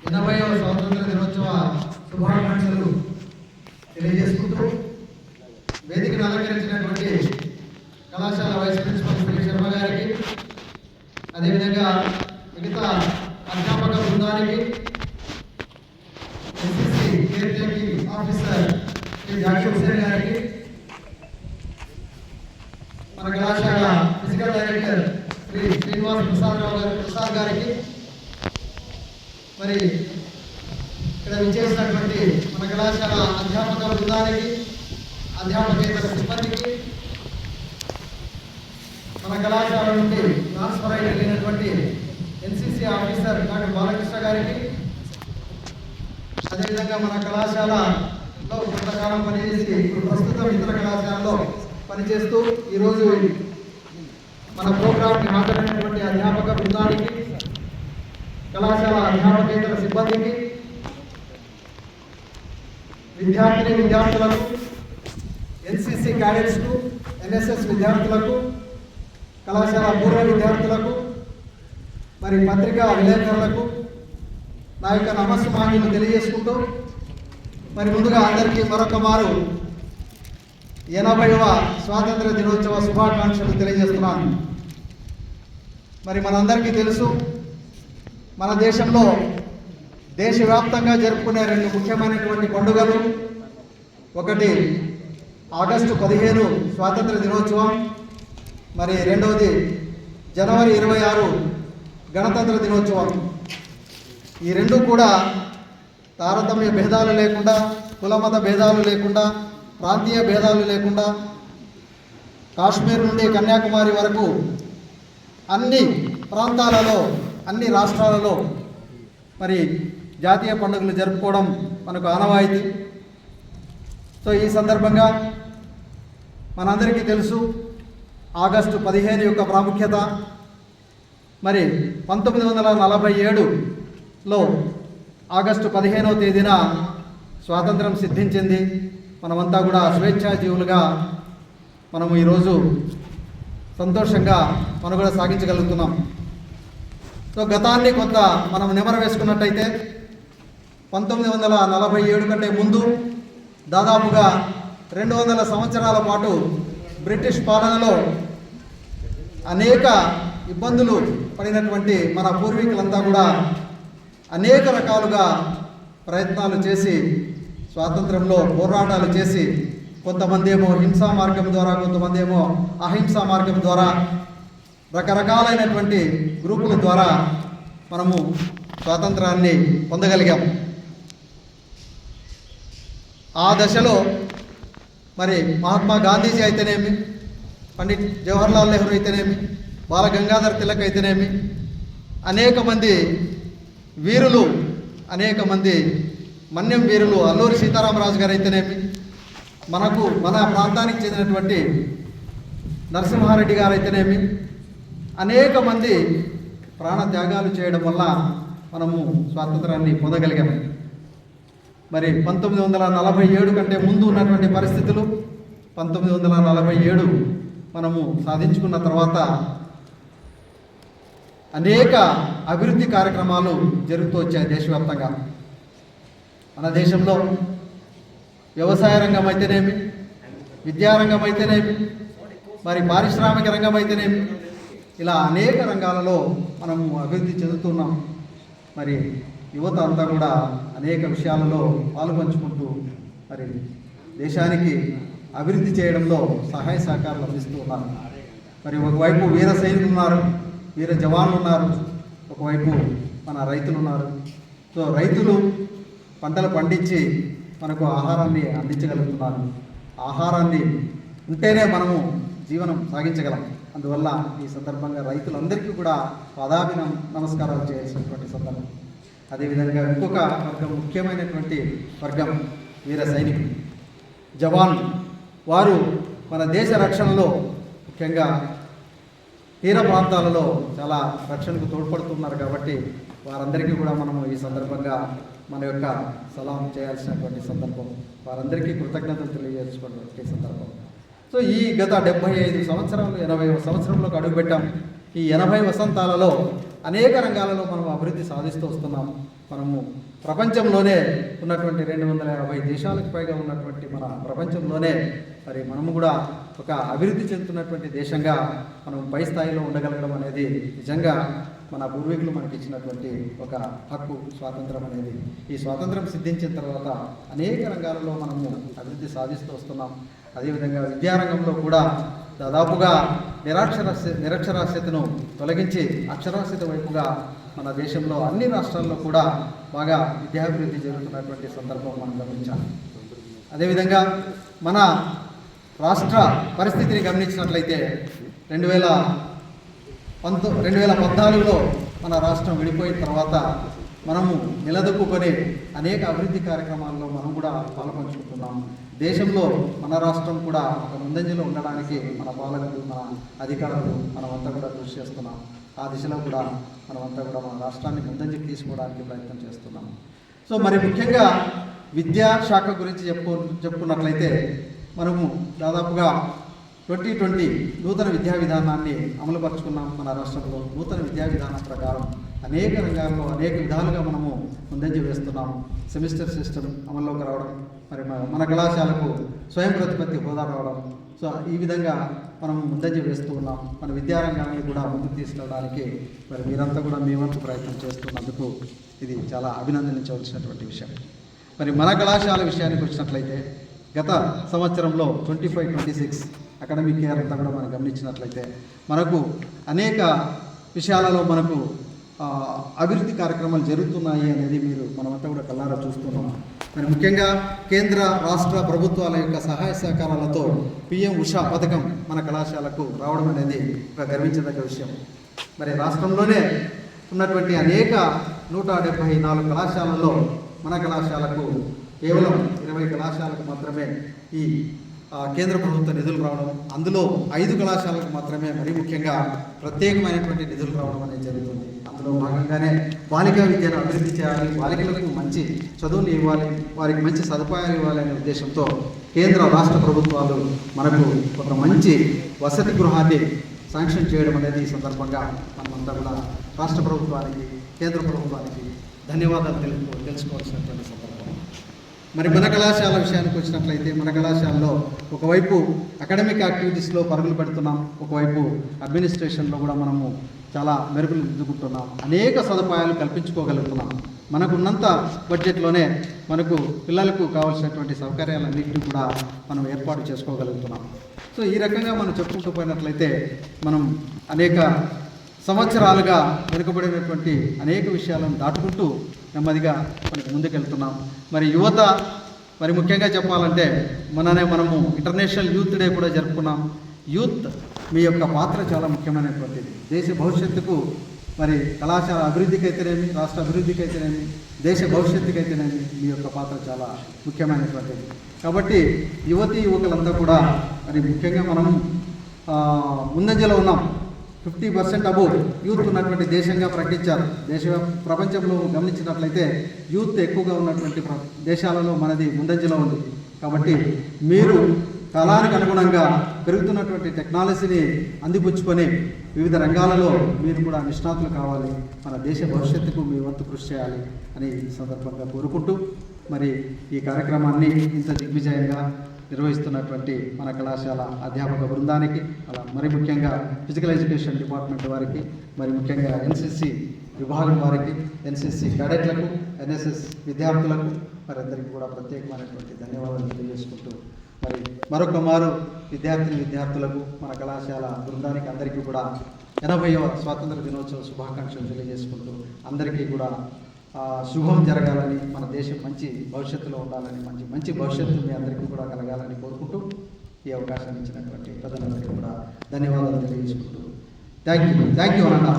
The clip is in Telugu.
80వ స్వాతంత్ర దినోత్సవ శుభాకాంక్షలు తెలియజేసుకుంటూ వేదికను అలంకరించినటువంటి కళాశాల వైస్ ప్రిన్సిపల్ శ్రీ శర్మ గారికి, అదేవిధంగా మిగతా అధ్యాపక బృందానికి, SSC care taking officer Shri Joshua Hussain గారికి, మన కళాశాల ఫిజికల్ డైరెక్టర్ శ్రీ శ్రీనివాస్ ప్రసాద్ గారికి, మరి ఇక్కడ విచ్చేసినటువంటి మన కళాశాల అధ్యాపక బృందానికి, అధ్యాపకేతర సిబ్బందికి, మన కళాశాల నుండి ట్రాన్స్ఫర్ అయి వెళ్ళినటువంటి ఎన్సిసి ఆఫీసర్ డాక్టర్ బాలకృష్ణ గారికి, అదేవిధంగా మన కళాశాలలో కొంతకాలం పనిచేసి ఇప్పుడు ప్రస్తుతం ఇతర కళాశాలలో పనిచేస్తూ ఈరోజు మన ప్రోగ్రాంకి మాట్లాడినటువంటి అధ్యాపక బృందానికి, కళాశాల అధ్యాపకేతర సిబ్బందికి, విద్యార్థులకు, ఎన్సిసి క్యాడెట్స్కు, ఎన్ఎస్ఎస్ విద్యార్థులకు, కళాశాల పూర్వ విద్యార్థులకు, మరి పత్రికా విలేకరులకు నా యొక్క నమస్సుమాన్యులు తెలియజేసుకుంటూ, మరి ముందుగా అందరికీ మరొక మారు 80వ స్వాతంత్ర దినోత్సవ శుభాకాంక్షలు తెలియజేస్తున్నాను. మరి మనందరికీ తెలుసు, మన దేశంలో దేశవ్యాప్తంగా జరుపుకునే రెండు ముఖ్యమైనటువంటి పండుగలు, ఒకటి ఆగస్టు 15 స్వాతంత్ర దినోత్సవం, మరి రెండవది జనవరి 26 గణతంత్ర దినోత్సవం. ఈ రెండు కూడా తారతమ్య భేదాలు లేకుండా, కులమత భేదాలు లేకుండా, ప్రాంతీయ భేదాలు లేకుండా, కాశ్మీర్ నుండి కన్యాకుమారి వరకు అన్ని ప్రాంతాలలో, అన్ని రాష్ట్రాలలో మరి జాతీయ పండుగలు జరుపుకోవడం మనకు ఆనవాయితీ. సో ఈ సందర్భంగా మనందరికీ తెలుసు ఆగస్టు 15 యొక్క ప్రాముఖ్యత. మరి 1947లో ఆగస్టు 15వ తేదీన స్వాతంత్రం సిద్ధించింది. మనమంతా కూడా స్వేచ్ఛాజీవులుగా మనము ఈరోజు సంతోషంగా మనుగడ సాగించగలుగుతున్నాం. సో గతాన్ని కొంత మనం నెమర వేసుకున్నట్టయితే 1947 కంటే ముందు దాదాపుగా 200 సంవత్సరాల పాటు బ్రిటిష్ పాలనలో అనేక ఇబ్బందులు పడినటువంటి మన పూర్వీకులంతా కూడా అనేక రకాలుగా ప్రయత్నాలు చేసి, స్వాతంత్రంలో పోరాటాలు చేసి, కొంతమంది ఏమో హింసా మార్గం ద్వారా, కొంతమంది ఏమో అహింసా మార్గం ద్వారా, రకరకాలైనటువంటి గ్రూపుల ద్వారా మనము స్వాతంత్రాన్ని పొందగలిగాం. ఆ దశలో మరి మహాత్మా గాంధీజీ అయితేనేమి, పండిట్ జవహర్లాల్ నెహ్రూ అయితేనేమి, బాల గంగాధర్ తిలక్ అయితేనేమి, అనేక మంది వీరులు, అనేక మంది మన్యం వీరులు, అల్లూరి సీతారామరాజు గారు అయితేనేమి, మన ప్రాంతానికి చెందినటువంటి నరసింహారెడ్డి గారు అయితేనేమి, అనేక మంది ప్రాణత్యాగాలు చేయడం వల్ల మనము స్వాతంత్రాన్ని పొందగలిగాము. మరి 1947 కంటే ముందు ఉన్నటువంటి పరిస్థితులు, 1947 మనము సాధించుకున్న తర్వాత అనేక అభివృద్ధి కార్యక్రమాలు జరుగుతూ వచ్చాయి దేశవ్యాప్తంగా. మన దేశంలో వ్యవసాయ రంగం అయితేనేమి, విద్యారంగం అయితేనేమి, మరి పారిశ్రామిక రంగం అయితేనేమి, ఇలా అనేక రంగాలలో మనము అభివృద్ధి చెందుతున్నాం. మరి యువత అంతా కూడా అనేక విషయాలలో పాలుపంచుకుంటూ మరి దేశానికి అభివృద్ధి చేయడంలో సహాయ సహకారాలు అందిస్తూ ఉన్నారు. మరి ఒకవైపు వీర సైనికులు ఉన్నారు, వీర జవాన్లు ఉన్నారు, ఒకవైపు మన రైతులు ఉన్నారు. సో రైతులు పంటలు పండించి మనకు ఆహారాన్ని అందించగలుగుతున్నారు. ఆహారాన్ని ఉంటేనే మనము జీవనం సాగించగలం. అందువల్ల ఈ సందర్భంగా రైతులందరికీ కూడా నమస్కారాలు చేయాల్సినటువంటి సందర్భం. అదేవిధంగా ఇంకొక వర్గం, ముఖ్యమైనటువంటి వర్గం వీర సైనికులు, జవాన్లు. వారు మన దేశ రక్షణలో, ముఖ్యంగా తీర ప్రాంతాలలో చాలా రక్షణకు తోడ్పడుతున్నారు. కాబట్టి వారందరికీ కూడా మనము ఈ సందర్భంగా మన యొక్క సలాం చేయాల్సినటువంటి సందర్భం, వారందరికీ కృతజ్ఞతలు తెలియజేసుకున్నటువంటి సందర్భం. సో ఈ గత 75 సంవత్సరాలు 80వ సంవత్సరంలోకి అడుగుపెట్టాం. ఈ 80 వసంతాలలో అనేక రంగాలలో మనం అభివృద్ధి సాధిస్తూ వస్తున్నాం. మనము ప్రపంచంలోనే ఉన్నటువంటి 250 దేశాలకు పైగా ఉన్నటువంటి మన ప్రపంచంలోనే మరి మనము కూడా ఒక అభివృద్ధి చెందుతున్నటువంటి దేశంగా మనం పై స్థాయిలో ఉండగలగడం అనేది నిజంగా మన పూర్వీకులు మనకి ఇచ్చినటువంటి ఒక హక్కు, స్వాతంత్రం అనేది. ఈ స్వాతంత్రం సిద్ధించిన తర్వాత అనేక రంగాలలో మనము అభివృద్ధి సాధిస్తూ వస్తున్నాం. అదేవిధంగా విద్యారంగంలో కూడా దాదాపుగా నిరక్షరాస్యతను తొలగించి అక్షరాస్యత వైపుగా మన దేశంలో అన్ని రాష్ట్రాల్లో కూడా బాగా విద్యాభివృద్ధి జరుగుతున్నటువంటి సందర్భం మనం గమనించాలి. అదేవిధంగా మన రాష్ట్ర పరిస్థితిని గమనించినట్లయితే 2014లో మన రాష్ట్రం విడిపోయిన తర్వాత మనము నిలదొక్కుని అనేక అభివృద్ధి కార్యక్రమాల్లో మనం కూడా పాల్పంచుకుంటున్నాం. దేశంలో మన రాష్ట్రం కూడా ఒక ముందంజలో ఉండడానికి మన పాలకులు, మన అధికారులు మనమంతా కూడా కృషి చేస్తున్నాం. ఆ దిశలో కూడా మనమంతా కూడా మన రాష్ట్రాన్ని ముందంజకి తీసుకోవడానికి ప్రయత్నం చేస్తున్నాం. సో మరి ముఖ్యంగా విద్యా శాఖ గురించి చెప్పుకున్నట్లయితే మనము దాదాపుగా 2020 నూతన విద్యా విధానాన్ని అమలుపరుచుకున్నాం. మన రాష్ట్రంలో నూతన విద్యా విధానం ప్రకారం అనేక రంగాల్లో అనేక విధాలుగా మనము ముందంజ వేస్తున్నాం. సెమిస్టర్ సిస్టమ్ అమల్లోకి రావడం, మరి మన కళాశాలకు స్వయం ప్రతిపత్తి హోదా రావడం, సో ఈ విధంగా మనం ముందంజ వేస్తూ ఉన్నాం. మన విద్యారంగాన్ని కూడా ముందుకు తీసుకెళ్ళడానికి మరి మీరంతా కూడా మీ వంతు ప్రయత్నం చేస్తున్నందుకు ఇది చాలా అభినందించవలసినటువంటి విషయం. మరి మన కళాశాల విషయానికి వచ్చినట్లయితే గత సంవత్సరంలో 25-26 అకాడమిక్ ఇయర్ అంతా కూడా మనం గమనించినట్లయితే మనకు అనేక విషయాలలో మనకు అభివృద్ధి కార్యక్రమాలు జరుగుతున్నాయి అనేది మనమంతా కూడా కళ్ళారా చూస్తున్నాం. మరి ముఖ్యంగా కేంద్ర రాష్ట్ర ప్రభుత్వాల యొక్క సహాయ సహకారాలతో PM ఉషా పథకం మన కళాశాలకు రావడం అనేది ఒక గర్వించదగ్గ విషయం. మరి రాష్ట్రంలోనే ఉన్నటువంటి అనేక 174 కళాశాలల్లో మన కళాశాలకు కేవలం 20 కళాశాలకు మాత్రమే ఈ కేంద్ర ప్రభుత్వ నిధులు రావడం, అందులో 5 కళాశాలకు మాత్రమే మరి ముఖ్యంగా ప్రత్యేకమైనటువంటి నిధులు రావడం అనేది జరుగుతుంది. అందులో భాగంగానే బాలికా విద్యను అభివృద్ధి చేయాలి, బాలికలకు మంచి చదువులు ఇవ్వాలి, వారికి మంచి సదుపాయాలు ఇవ్వాలి అనే ఉద్దేశంతో కేంద్ర రాష్ట్ర ప్రభుత్వాలు మనకు ఒక మంచి వసతి గృహాన్ని శాంక్షన్ చేయడం అనేది ఈ సందర్భంగా మనమంతా కూడా రాష్ట్ర ప్రభుత్వానికి, కేంద్ర ప్రభుత్వానికి ధన్యవాదాలు తెలుసుకోవాల్సినటువంటి సందర్భం. మరి మన కళాశాల విషయానికి వచ్చినట్లయితే మన కళాశాలలో ఒకవైపు అకాడమిక్ యాక్టివిటీస్లో పరుగులు పెడుతున్నాం, ఒకవైపు అడ్మినిస్ట్రేషన్లో కూడా మనము చాలా మెరుగులు దిద్దుకుంటున్నాం, అనేక సదుపాయాలు కల్పించుకోగలుగుతున్నాం. మనకున్నంత బడ్జెట్లోనే మనకు పిల్లలకు కావాల్సినటువంటి సౌకర్యాలన్నింటినీ కూడా మనం ఏర్పాటు చేసుకోగలుగుతున్నాం. సో ఈ రకంగా మనం చెప్పుకుంటూ పోయినట్లయితే మనం అనేక సంవత్సరాలుగా వెనుకబడినటువంటి అనేక విషయాలను దాటుకుంటూ నెమ్మదిగా మనకి ముందుకెళ్తున్నాం. మరి యువత, మరి ముఖ్యంగా చెప్పాలంటే మనము ఇంటర్నేషనల్ యూత్ డే కూడా జరుపుకున్నాం. యూత్ మీ యొక్క పాత్ర చాలా ముఖ్యమైనటువంటిది. దేశ భవిష్యత్తుకు మరి కళాశాల అభివృద్ధికి అయితేనేమి, రాష్ట్ర అభివృద్ధికి అయితేనేమి, దేశ భవిష్యత్తుకి అయితేనేమి మీ యొక్క పాత్ర చాలా ముఖ్యమైనటువంటిది. కాబట్టి యువకులంతా కూడా మరి ముఖ్యంగా మనం ముందంజలో ఉన్నాం. 50% అబోవ్ యూత్ ఉన్నటువంటి దేశంగా ప్రకటించారు. ప్రపంచంలో గమనించినట్లయితే యూత్ ఎక్కువగా ఉన్నటువంటి దేశాలలో మనది ముందంజలో ఉంది. కాబట్టి మీరు కాలానికి అనుగుణంగా పెరుగుతున్నటువంటి టెక్నాలజీని అందిపుచ్చుకొని వివిధ రంగాలలో మీరు కూడా నిష్ణాతులు కావాలి, మన దేశ భవిష్యత్తుకు మీ వంతు కృషి చేయాలి అని ఈ సందర్భంగా కోరుకుంటూ మరి ఈ కార్యక్రమాన్ని ఇంత దిగ్విజయంగా నిర్వహిస్తున్నటువంటి మన కళాశాల అధ్యాపక బృందానికి, అలా మరి ముఖ్యంగా ఫిజికల్ ఎడ్యుకేషన్ డిపార్ట్మెంట్ వారికి, మరి ముఖ్యంగా NCC విభాగం వారికి, NCC క్యాడెట్లకు, NSS విద్యార్థులకు మరి అందరికీ కూడా ప్రత్యేకమైనటువంటి ధన్యవాదాలు తెలియజేసుకుంటూ మరి మరొక మారు విద్యార్థులకు మన కళాశాల బృందానికి అందరికీ కూడా 80వ స్వాతంత్ర దినోత్సవ శుభాకాంక్షలు తెలియజేసుకుంటూ అందరికీ కూడా శుభం జరగాలని, మన దేశం మంచి భవిష్యత్తులో ఉండాలని, మంచి భవిష్యత్తు మీ అందరికీ కూడా కలగాలని కోరుకుంటూ ఈ అవకాశాన్ని ఇచ్చినటువంటి ప్రజలందరికీ కూడా ధన్యవాదాలు తెలియజేసుకుంటూ థ్యాంక్ యూ అన్న.